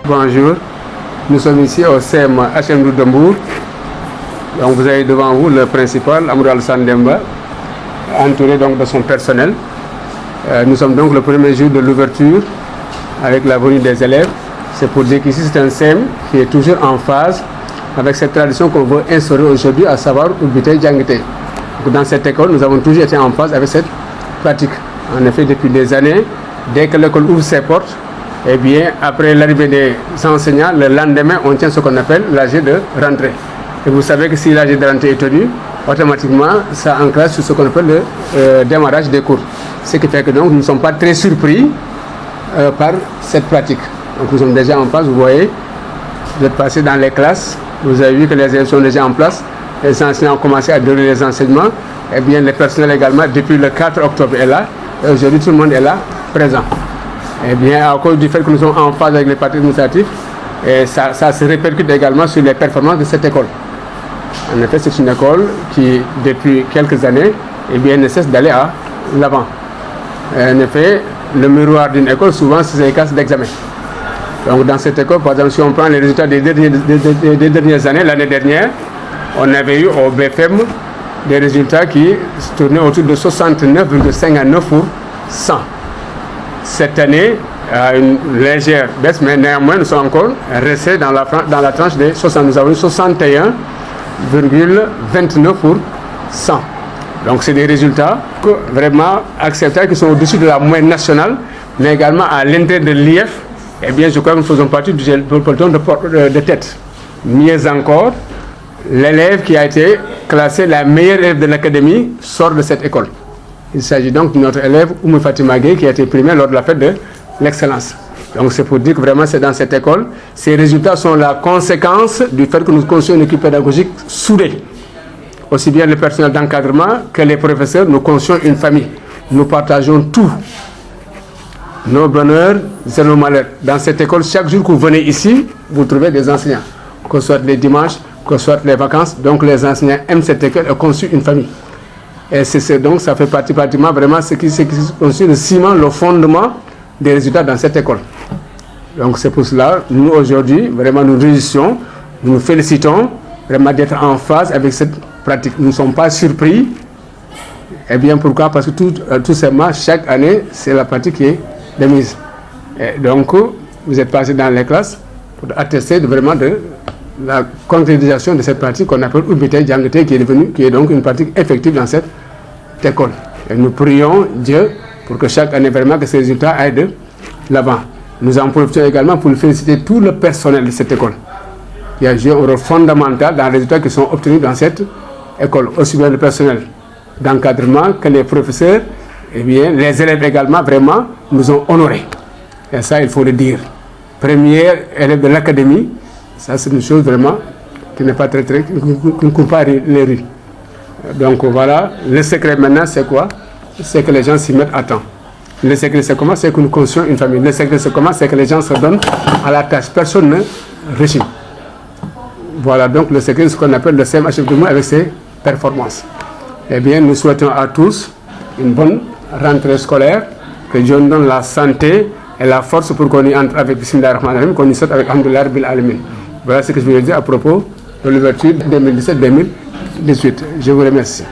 Bonjour, nous sommes ici au CEM HM de Mbour. Donc vous avez devant vous le principal, Amadou Alassane Demba, entouré donc de son personnel. Nous sommes donc le premier jour de l'ouverture avec la venue des élèves. C'est pour dire qu'ici c'est un CEM qui est toujours en phase avec cette tradition qu'on veut instaurer aujourd'hui, à savoir Ubité Djangité. Dans cette école, nous avons toujours été en phase avec cette pratique. En effet, depuis des années, dès que l'école ouvre ses portes, eh bien, après l'arrivée des enseignants, le lendemain, on tient ce qu'on appelle l'AG de rentrée. Et vous savez que si l'AG de rentrée est tenu, automatiquement, ça enclenche sur ce qu'on appelle le démarrage des cours. Ce qui fait que donc, nous ne sommes pas très surpris par cette pratique. Donc nous sommes déjà en phase, vous voyez, vous êtes passé dans les classes, vous avez vu que les élèves sont déjà en place, les enseignants ont commencé à donner les enseignements, et bien les personnels également, depuis le 4 octobre est là, et aujourd'hui tout le monde est là, présent. Et bien à cause du fait que nous sommes en phase avec les partis administratifs, et ça se répercute également sur les performances de cette école. En effet, c'est une école qui, depuis quelques années, eh bien, ne cesse d'aller à l'avant. En effet, le miroir d'une école, souvent, c'est les classes d'examen. Donc dans cette école, par exemple, si on prend les résultats des dernières années, l'année dernière, on avait eu au BFM des résultats qui se tournaient autour de 69,59 pour 100. Cette année, une légère baisse, mais néanmoins, nous sommes encore restés dans la tranche des 60. Nous avons eu 61,29 pour 100. Donc c'est des résultats vraiment acceptables qui sont au-dessus de la moyenne nationale, mais également à l'intérieur de l'IF. Eh bien, je crois que nous faisons partie du peloton de tête. Mieux encore, l'élève qui a été classé la meilleure élève de l'académie sort de cette école. Il s'agit donc de notre élève Oumou Fatima Gueye qui a été primé lors de la fête de l'excellence. Donc c'est pour dire que vraiment c'est dans cette école. Ces résultats sont la conséquence du fait que nous construisons une équipe pédagogique soudée. Aussi bien le personnel d'encadrement que les professeurs, nous construisons une famille. Nous partageons tout. Nos bonheurs et nos malheurs. Dans cette école, chaque jour que vous venez ici, vous trouvez des enseignants. Que ce soit les dimanches, que ce soit les vacances. Donc les enseignants aiment cette école et construisent une famille. Et donc ça fait partie pratiquement vraiment ce qui constitue le ciment, le fondement des résultats dans cette école. Donc c'est pour cela, nous aujourd'hui, vraiment nous réussissons, nous nous félicitons vraiment d'être en phase avec cette pratique. Nous ne sommes pas surpris. Et bien pourquoi? Parce que tout simplement, chaque année, c'est la pratique qui est démise. Et donc, vous êtes passé dans les classes pour attester vraiment de la concrétisation de cette pratique qu'on appelle Ubité Djangité, qui est donc une pratique effective dans cette école. Et nous prions Dieu pour que chaque année vraiment que ces résultats aillent de l'avant. Nous en profitons également pour féliciter tout le personnel de cette école qui a joué un rôle fondamental dans les résultats qui sont obtenus dans cette école, aussi bien le personnel d'encadrement que les professeurs, et bien les élèves également vraiment nous ont honorés. Et ça, il faut le dire. Première élève de l'académie, ça c'est une chose vraiment qui n'est pas qui ne court pas les rues. Donc voilà, le secret maintenant c'est quoi? C'est que les gens s'y mettent à temps. Le secret c'est comment? C'est que nous construisons une famille. Le secret c'est comment? C'est que les gens se donnent à la tâche. Personne ne réussit. Voilà donc le secret, ce qu'on appelle le CMHF de Mbour avec ses performances. Eh bien, nous souhaitons à tous une bonne rentrée scolaire, que Dieu nous donne la santé et la force pour qu'on y entre avec Bismillah ar-Rahman ar-Rahim, qu'on y sorte avec Alhamdulillah Rabbil Alamin. Voilà ce que je voulais dire à propos de l'ouverture 2017-2018. Je vous remercie.